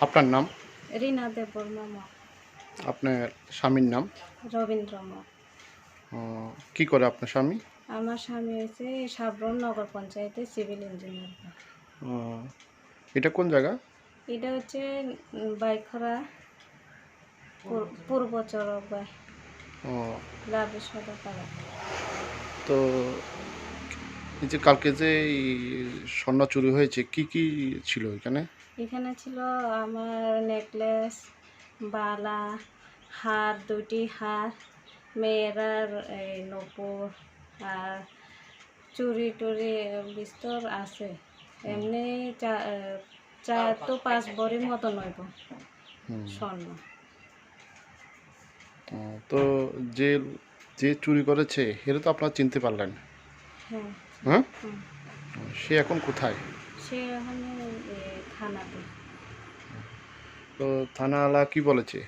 আপনার নাম? রীনা দেববর্মা মগ। আপনার স্বামীর নাম? রবীন্দ্র মগ। ও, কি করে আপনার স্বামী? আমার স্বামী হয়েছে সাবরুম নগর পঞ্চায়েতে সিভিল ইঞ্জিনিয়ার। ও, এটা কোন জায়গা? এটা হচ্ছে বাইখরা পূর্ব চরবাই ও, লাভের সদর পাড়া। তো এই যে কালকে যে এই স্বর্ণ চুরি হয়েছে, কি কি ছিল এখানে? এখানে ছিল আমার নেকলেস, বালা, হার, দুটি হার, মেয়েরার এই নূপুর আর চুরি টুরি বিস্তর আছে। এমনি চার তো 5 ভরির মতো নইব হুম। স্বর্ণ। ও, তো যে যে চুরি করেছে সেটা তো আপনারা চিনতে পারলেন? হ্যাঁ। হ্যাঁ, হুম। সে এখন কোথায়? সে ওখানে থানাতে। তো থানাওয়ালা কি বলেছে?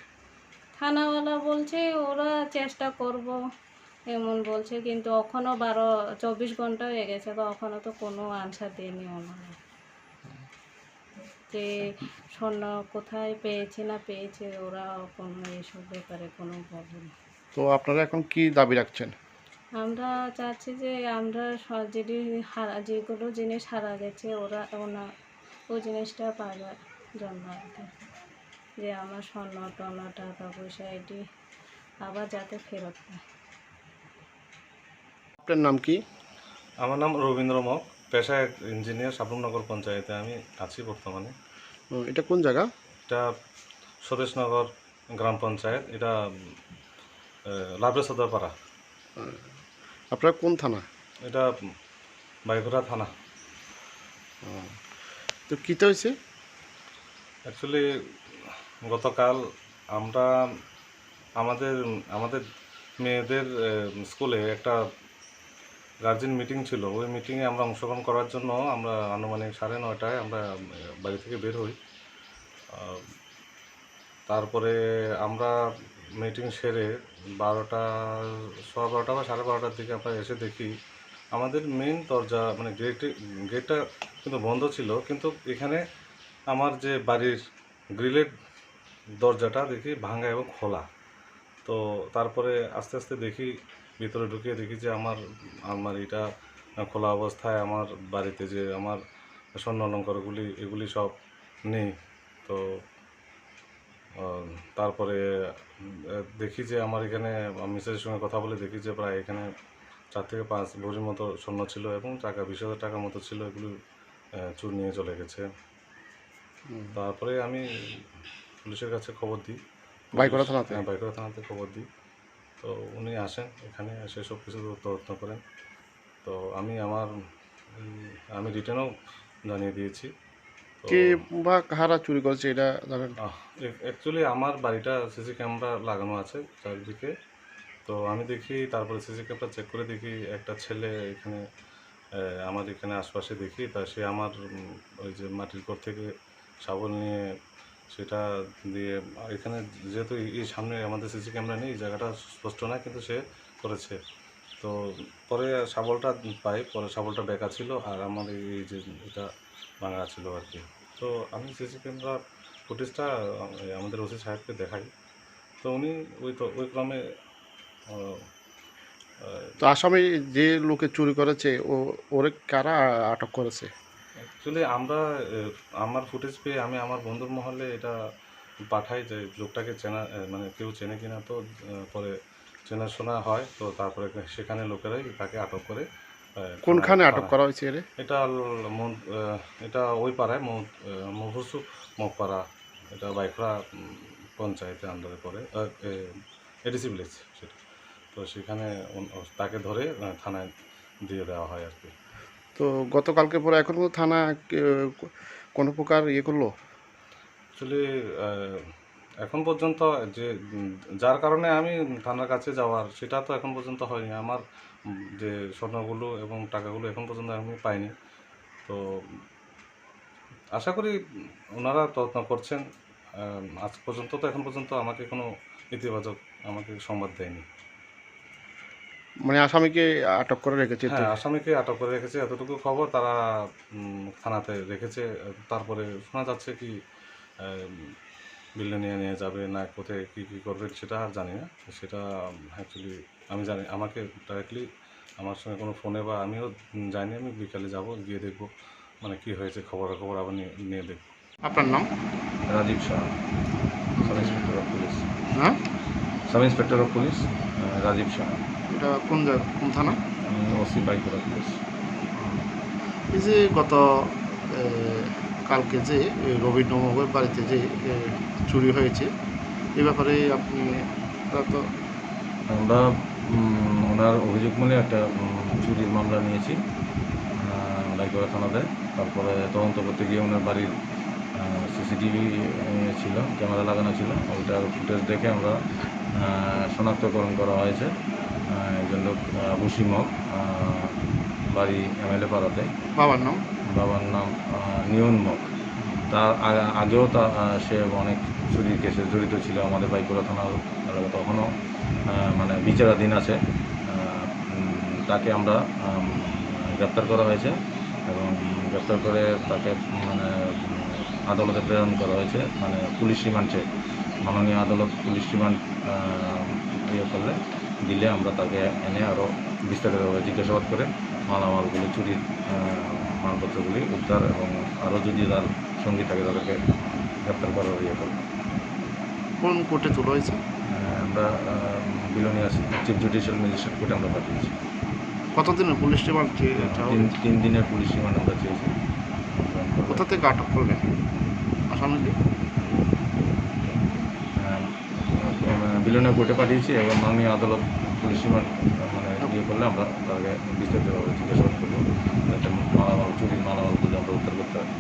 থানাওয়ালা বলছে ওরা চেষ্টা করব এমন বলছে, কিন্তু এখনও 24 ঘন্টা হয়ে গেছে, তো এখনও তো কোনো আনসার দেয়নি ওনারা যে স্বর্ণ কোথায় পেয়েছে না পেয়েছে। ওরা কোনো এইসব ব্যাপারে কোনো বলেনি। তো আপনারা এখন কি দাবি রাখছেন? আমরা চাচ্ছি যে আমরা যেগুলো জিনিস হারা গেছে ওই জিনিসটা পাওয়ার জন্য আর কি, যে আমার স্বর্ণ টর্ণ টাকা পয়সা এটি আবার যাতে ফেরত পায়। আপনার নাম কি? আমার নাম রবীন্দ্র মগ, পেশায় ইঞ্জিনিয়ার, সাবরুমনগর পঞ্চায়েতে আমি আছি বর্তমানে। ও, এটা কোন জায়গা? এটা স্বদেশনগর গ্রাম পঞ্চায়েত, এটা লাভরে সদরপাড়া। আপনারা কোন থানা? এটা বাইঘোড়া থানা। ও, তো কীটা হয়েছে? অ্যাকচুয়ালি গতকাল আমরা আমাদের আমাদের মেয়েদের স্কুলে একটা গার্জেন মিটিং ছিল। ওই মিটিংয়ে আমরা অংশগ্রহণ করার জন্য আমরা আনুমানিক 9:30টায় আমরা বাড়ি থেকে বের হই। তারপরে আমরা মিটিং সেরে 12টা, 12:15 বা 12:30টার দিকে আমরা এসে দেখি আমাদের মেইন দরজা মানে গেটটা কিন্তু বন্ধ ছিল, কিন্তু এখানে আমার যে বাড়ির গ্রিলের দরজাটা দেখি ভাঙা এবং খোলা। তো তারপরে আস্তে আস্তে দেখি, ভিতরে ঢুকিয়ে দেখি যে আমার আলমারিটা খোলা অবস্থায়, আমার বাড়িতে যে আমার স্বর্ণ অলঙ্কারগুলি এগুলি সব নেই। তো তারপরে দেখি যে আমার এখানে মিসেসের সঙ্গে কথা বলে দেখি যে প্রায় এখানে 4 থেকে 5 ভরির মতো স্বর্ণ ছিল এবং টাকা 20,000 টাকার মতো ছিল, এগুলো চোর নিয়ে চলে গেছে। তারপরে আমি পুলিশের কাছে খবর দিই। বাইকোড়া থানাতে? হ্যাঁ, বাইকোড়া থানাতে খবর দিই। তো উনি আসেন, এখানে এসে সব কিছু তদন্ত করেন। তো আমি রিটেনও জানিয়ে দিয়েছি। তো কে বা কাহারা চুরি করেছে এটা জানেন? অ্যাকচুয়ালি আমার বাড়িটা সিসি ক্যামেরা লাগানো আছে চারিদিকে। তো আমি দেখি, তারপরে সিসি ক্যামেরা চেক করে দেখি একটা ছেলে এখানে আমার এখানে আশপাশে দেখি, তা সে আমার ওই যে মাটির ঘর থেকে শাবল নিয়ে সেটা দিয়ে এখানে, যেহেতু এই সামনে আমাদের সিসি ক্যামেরা নেই, এই জায়গাটা স্পষ্ট না, কিন্তু সে করেছে। তো পরে শাবলটা পাই, পরে শাবলটা বেঁকা ছিল আর আমার এই যে এটা ভাঙা ছিল আর কি। তো আমি সিসি ক্যামেরা ফুটেজটা আমাদের ওসি সাহেবকে দেখাই। তো উনি ওই ক্রমে তো আসামি যে লোকে চুরি করেছে ওরে কারা আটক করেছে? অ্যাকচুয়ালি আমার ফুটেজ পেয়ে আমি আমার বন্ধুর মহলে এটা পাঠাই যে লোকটাকে চেনা, মানে কেউ চেনে কিনা। তো পরে চেনাশোনা হয়, তো তারপরে সেখানে লোকেরাই তাকে আটক করে কোনখানে আটক করা হয়েছে এরে? এটা এটা ওই পাড়ায় মহসুব মগপাড়া, এটা বাইখরা পঞ্চায়েতের আন্ডারে পড়ে, এডিসি ভিলেজ সেটা। তো সেখানে তাকে ধরে থানায় দিয়ে দেওয়া হয় আর কি। তো গতকালকে পরে এখন কোনো থানা কোনো প্রকার ইয়ে করলো? অ্যাকচুয়ালি এখন পর্যন্ত যে যার কারণে আমি থানার কাছে যাওয়ার, সেটা তো এখন পর্যন্ত হয়নি। আমার যে স্বর্ণগুলো এবং টাকাগুলো এখন পর্যন্ত আমি পাইনি। তো আশা করি ওনারা তদন্ত করছেন। আজ পর্যন্ত তো এখন পর্যন্ত আমাকে কোনো ইতিবাচক আমাকে সংবাদ দেয়নি। মানে আসামিকে আটক করে রেখেছে তো? হ্যাঁ, আসামিকে আটক করে রেখেছে, এতটুকু খবর। তারা থানাতে রেখেছে। তারপরে শোনা যাচ্ছে কি বিল্ডে নিয়ে যাবে না কোথায় কী কী করবে সেটা আর জানি না। সেটা অ্যাকচুয়ালি আমি জানি, আমাকে ডাইরেক্টলি আমার সঙ্গে কোনো ফোনে বা আমিও যাইনি। আমি বিকালে যাব, গিয়ে দেখবো মানে কী হয়েছে, খবরাখবর আবার নিয়ে দেখবো। আপনার নাম? Rajiv Shah, sub inspector of police. হ্যাঁ, sub inspector of police Rajiv Shah. এটা কোন জায়গা, কোন থানা? আমি ওসি বাইকুড়া পুলিশ। এই যে গত কালকে যে রবীন্দ্রবাবুর বাড়িতে যে চুরি হয়েছে, এ ব্যাপারে আপনি তো আমরা ওনার অভিযোগ মূলে একটা চুরির মামলা নিয়েছি বাইকুড়া থানাতে। তারপরে তদন্ত করতে গিয়ে ওনার বাড়ির সিসিটিভি ছিল, ক্যামেরা লাগানো ছিল, ওইটার ফুটেজ দেখে আমরা শনাক্তকরণ করা হয়েছে। একজন লোক আবু শিমক, বাড়ি এমএলএ পাড়াতে। বাবার নাম? বাবার নাম নিয়ন মক। তার আগেও সে অনেক চুরির কেসে জড়িত ছিল আমাদের বাইকুড়া থানার এলাকা, তখনও মানে বিচারাধীন আছে। তাকে আমরা গ্রেপ্তার করা হয়েছে এবং গ্রেপ্তার করে তাকে মানে আদালতে প্রেরণ করা হয়েছে, মানে পুলিশ রিমান্ডে। মাননীয় আদালত পুলিশ রিমান্ড করলে দিলে আমরা তাকে এনে আরও বিস্তারিতভাবে জিজ্ঞাসাবাদ করে মালামালগুলি, চুরির মালপত্রগুলি উদ্ধার এবং আরও যদি তার সঙ্গী থাকে তাদেরকে গ্রেপ্তার করার করব। কোন কোর্টে তোলা হয়েছে? আমরা বিলোনিয়া চিফ জুডিশিয়াল ম্যাজিস্ট্রেট কোর্টে আমরা পাঠিয়েছি। কতদিনের পুলিশ রিমান্ড? 3 দিনের পুলিশ রিমান্ড আমরা চেয়েছি। কোথা থেকে আটক করলেন আসামিকে? বিলোনিয়া কোর্টে পাঠিয়েছি এবং মাননীয় আদালত পুলিশ রিমান্ড মানে করলে আমরা তাকে বিস্তারিতভাবে জিজ্ঞাসাবাদ করবো, যাতে চুরির মালামালগুলো আমরা উদ্ধার করতে পারি।